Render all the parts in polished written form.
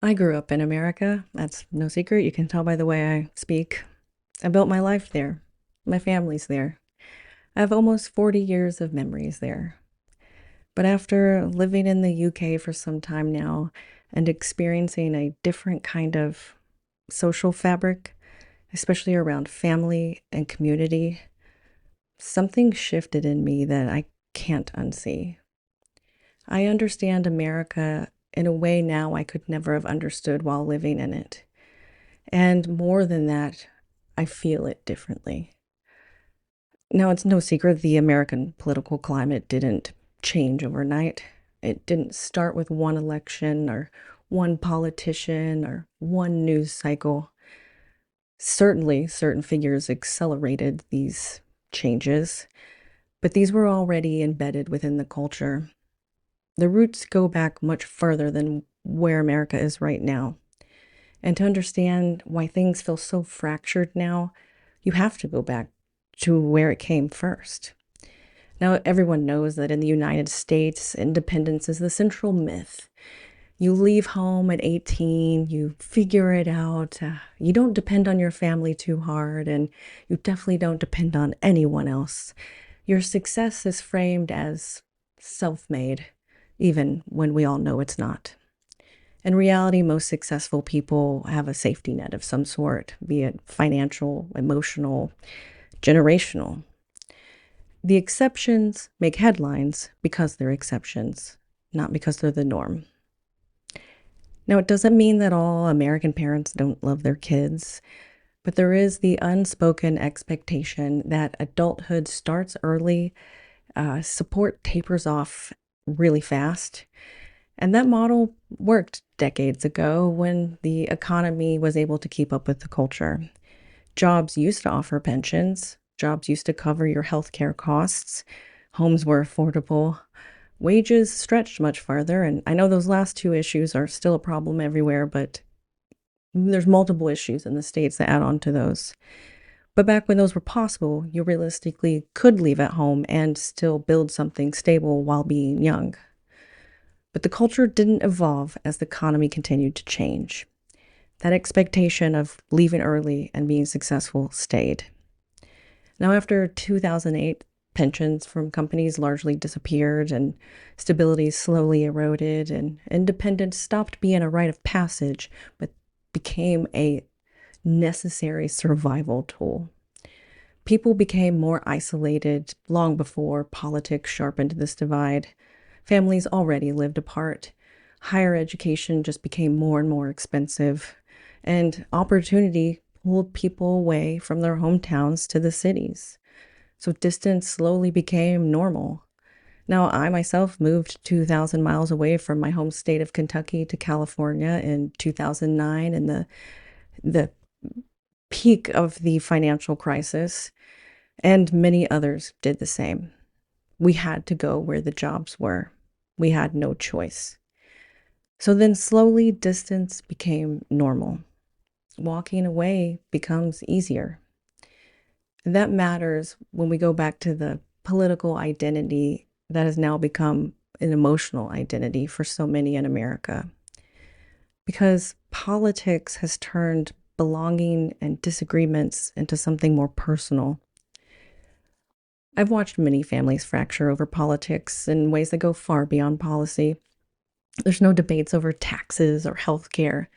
I grew up in America. That's no secret. You can tell by the way I speak. I built my life there. My family's there. I have almost 40 years of memories there. But after living in the UK for some time now and experiencing a different kind of social fabric, especially around family and community, something shifted in me that I can't unsee. I understand America in a way now I could never have understood while living in it. And more than that, I feel it differently. Now, it's no secret the American political climate didn't change overnight. It didn't start with one election or one politician or one news cycle. Certainly, certain figures accelerated these changes, but these were already embedded within the culture. The roots go back much further than where America is right now. And to understand why things feel so fractured now, you have to go back to where it came first. Now, everyone knows that in the United States, independence is the central myth. You leave home at 18, you figure it out, you don't depend on your family too hard, and you definitely don't depend on anyone else. Your success is framed as self made, even when we all know it's not. In reality, most successful people have a safety net of some sort, be it financial, emotional, generational. The exceptions make headlines because they're exceptions, not because they're the norm. Now, it doesn't mean that all American parents don't love their kids, but there is the unspoken expectation that adulthood starts early, support tapers off really fast. And that model worked decades ago when the economy was able to keep up with the culture. Jobs used to offer pensions, jobs used to cover your healthcare costs, homes were affordable, wages stretched much farther. And I know those last two issues are still a problem everywhere, but there's multiple issues in the States that add on to those. But back when those were possible, you realistically could leave at home and still build something stable while being young. But the culture didn't evolve as the economy continued to change. That expectation of leaving early and being successful stayed. Now, after 2008, pensions from companies largely disappeared and stability slowly eroded, and independence stopped being a rite of passage but became a necessary survival tool. People became more isolated long before politics sharpened this divide. Families already lived apart. Higher education just became more and more expensive, and opportunity pulled people away from their hometowns to the cities. So distance slowly became normal. Now, I myself moved 2,000 miles away from my home state of Kentucky to California in 2009 in the peak of the financial crisis, and many others did the same. We had to go where the jobs were. We had no choice. So then slowly distance became normal. Walking away becomes easier. And that matters when we go back to the political identity that has now become an emotional identity for so many in America. Because politics has turned belonging and disagreements into something more personal. I've watched many families fracture over politics in ways that go far beyond policy. There's no debates over taxes or healthcare,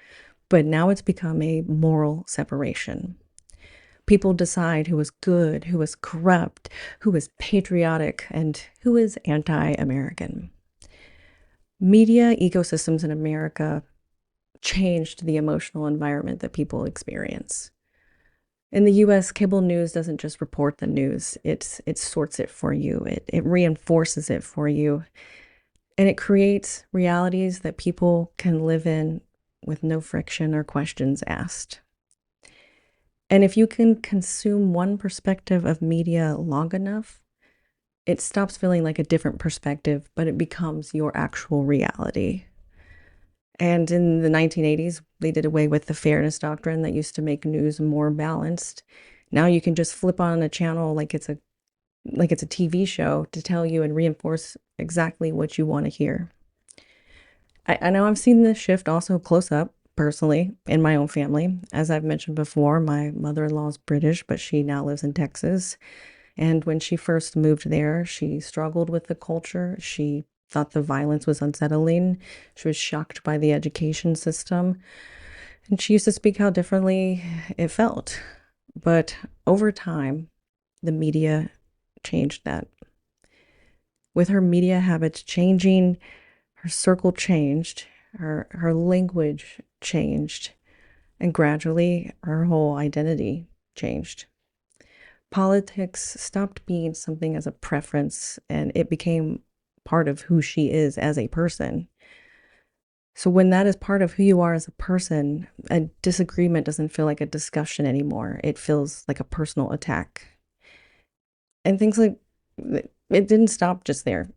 but now it's become a moral separation. People decide who is good, who is corrupt, who is patriotic, and who is anti American. Media ecosystems in America changed the emotional environment that people experience. In the US, cable news doesn't just report the news, it sorts it for you, it reinforces it for you, and it creates realities that people can live in with no friction or questions asked. And if you can consume one perspective of media long enough, it stops feeling like a different perspective, but it becomes your actual reality. And in the 1980s, they did away with the fairness doctrine that used to make news more balanced. Now you can just flip on a channel like it's a TV show to tell you and reinforce exactly what you want to hear. I know I've seen this shift also close up personally in my own family. As I've mentioned before, my mother in law is British, but she now lives in Texas. And when she first moved there, she struggled with the culture. She thought the violence was unsettling. She was shocked by the education system. And she used to speak how differently it felt. But over time, the media changed that. With her media habits changing, her circle changed, her language changed, and gradually her whole identity changed. Politics stopped being something as a preference and it became part of who she is as a person. So when that is part of who you are as a person, a disagreement doesn't feel like a discussion anymore. It feels like a personal attack. And things like it didn't stop just there.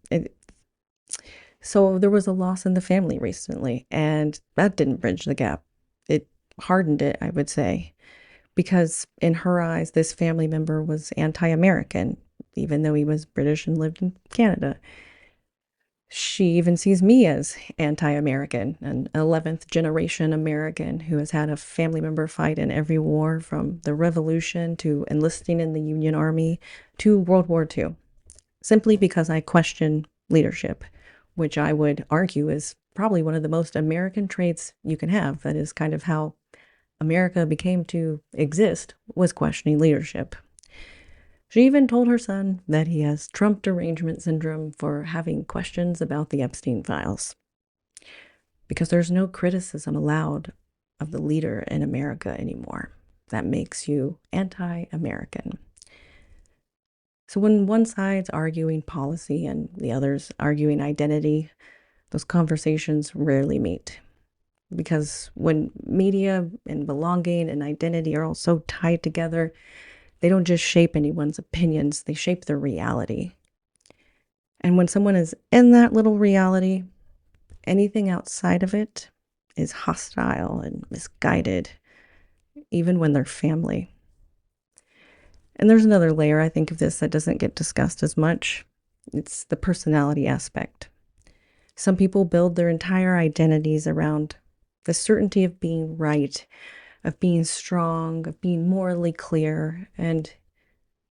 So there was a loss in the family recently, and that didn't bridge the gap. It hardened it, I would say, because in her eyes, this family member was anti-American, even though he was British and lived in Canada. She even sees me as anti-American, an 11th generation American who has had a family member fight in every war from the Revolution to enlisting in the Union Army to World War II, simply because I question leadership, which I would argue is probably one of the most American traits you can have. That is kind of how America became to exist, was questioning leadership. She even told her son that he has Trump derangement syndrome for having questions about the Epstein files, because there's no criticism allowed of the leader in America anymore. That makes you anti-American. So when one side's arguing policy and the other's arguing identity, those conversations rarely meet. Because when media and belonging and identity are all so tied together, they don't just shape anyone's opinions, they shape their reality. And when someone is in that little reality, anything outside of it is hostile and misguided, even when they're family. And there's another layer, I think, of this that doesn't get discussed as much. It's the personality aspect. Some people build their entire identities around the certainty of being right, of being strong, of being morally clear. And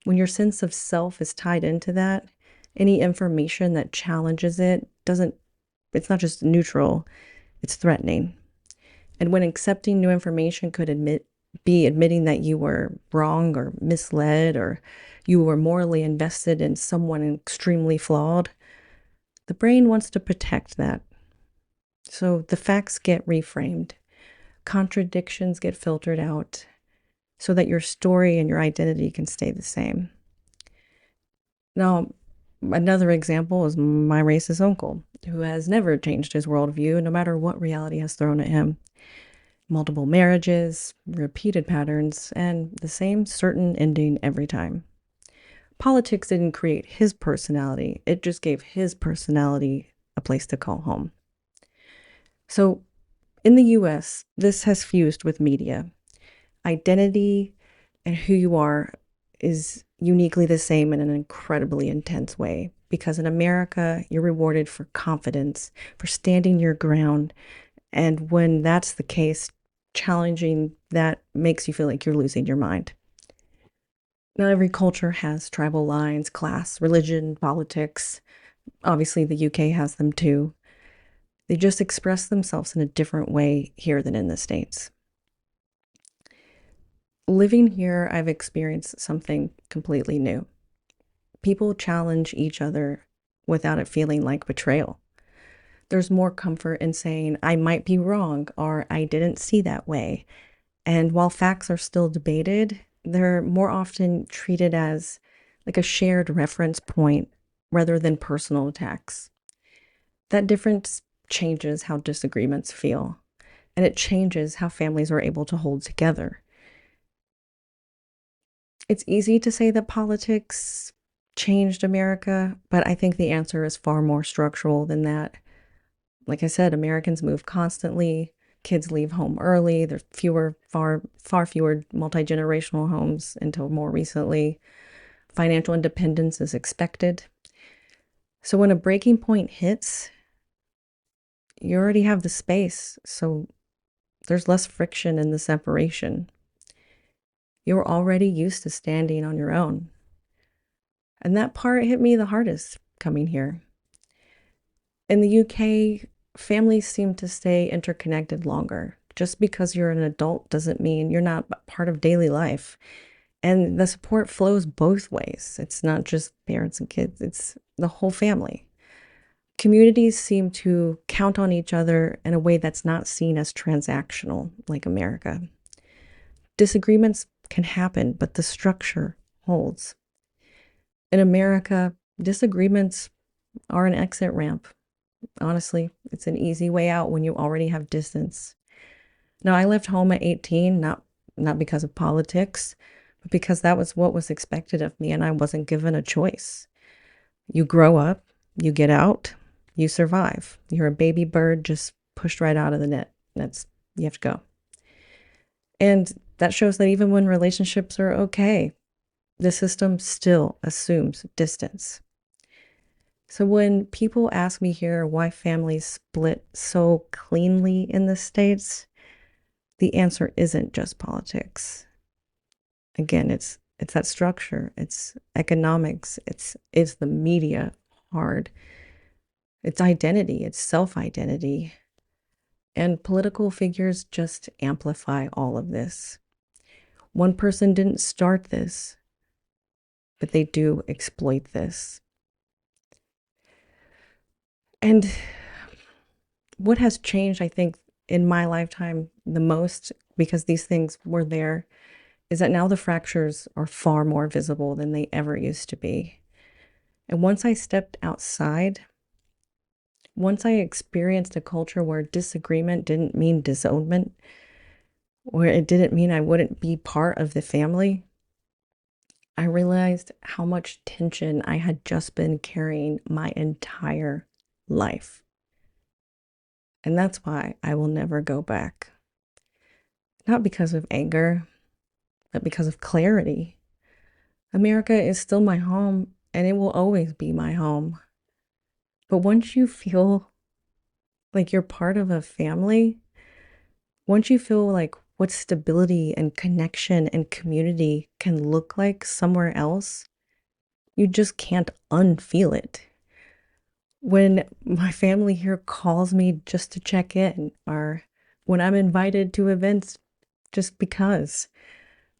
when your sense of self is tied into that, any information that challenges it it's not just neutral, it's threatening. And when accepting new information could be admitting that you were wrong or misled or you were morally invested in someone extremely flawed, the brain wants to protect that. So the facts get reframed, contradictions get filtered out so that your story and your identity can stay the same. Now, another example is my racist uncle, who has never changed his worldview no matter what reality has thrown at him. Multiple marriages, repeated patterns, and the same certain ending every time. Politics didn't create his personality, it just gave his personality a place to call home. So, in the US, this has fused with media. Identity and who you are is uniquely the same in an incredibly intense way. Because in America, you're rewarded for confidence, for standing your ground. And when that's the case, challenging that makes you feel like you're losing your mind. Now, every culture has tribal lines, class, religion, politics. Obviously, the UK has them too. They just express themselves in a different way here than in the States. Living here, I've experienced something completely new. People challenge each other without it feeling like betrayal. There's more comfort in saying, I might be wrong, or I didn't see that way. And while facts are still debated, they're more often treated as like a shared reference point rather than personal attacks. That difference changes how disagreements feel, and it changes how families are able to hold together. It's easy to say that politics changed America, but I think the answer is far more structural than that. Like I said, Americans move constantly. Kids leave home early. There's far fewer multi-generational homes until more recently. Financial independence is expected. So when a breaking point hits, You already have the space, so there's less friction in the separation. You're already used to standing on your own. And that part hit me the hardest coming here. In the UK, families seem to stay interconnected longer. Just because you're an adult doesn't mean you're not part of daily life. And the support flows both ways. It's not just parents and kids, it's the whole family. Communities seem to count on each other in a way that's not seen as transactional like America. Disagreements can happen, but the structure holds. In America, disagreements are an exit ramp. Honestly, it's an easy way out when you already have distance. Now, I left home at 18, not because of politics, but because that was what was expected of me and I wasn't given a choice. You grow up, you get out, you survive. You're a baby bird just pushed right out of the net. You have to go. And that shows that even when relationships are okay, the system still assumes distance. So when people ask me here why families split so cleanly in the States, the answer isn't just politics. Again, it's that structure, it's economics, it's the media hard. It's identity, it's self-identity. And political figures just amplify all of this. One person didn't start this, but they do exploit this. And what has changed, I think, in my lifetime the most, because these things were there, is that now the fractures are far more visible than they ever used to be. And once I stepped outside, once I experienced a culture where disagreement didn't mean disownment, where it didn't mean I wouldn't be part of the family, I realized how much tension I had just been carrying my entire life. And that's why I will never go back. Not because of anger, but because of clarity. America is still my home, and it will always be my home. But once you feel like you're part of a family, once you feel like what stability and connection and community can look like somewhere else, you just can't unfeel it. When my family here calls me just to check in, or when I'm invited to events just because,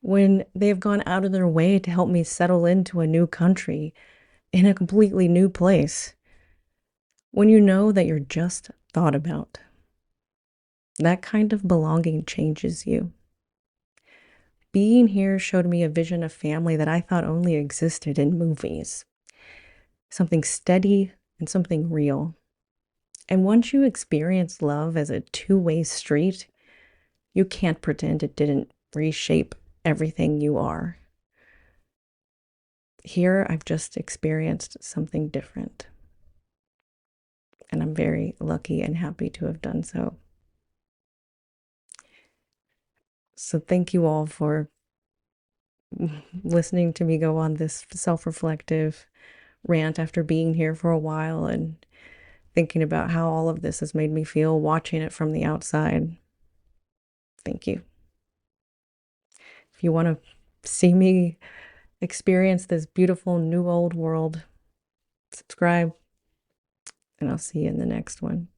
when they've gone out of their way to help me settle into a new country, in a completely new place, when you know that you're just thought about, that kind of belonging changes you. Being here showed me a vision of family that I thought only existed in movies. Something steady and something real. And once you experience love as a two-way street, you can't pretend it didn't reshape everything you are. Here, I've just experienced something different. And I'm very lucky and happy to have done so. So thank you all for listening to me go on this self-reflective rant after being here for a while and thinking about how all of this has made me feel watching it from the outside. Thank you. If you want to see me experience this beautiful new old world, subscribe, and I'll see you in the next one.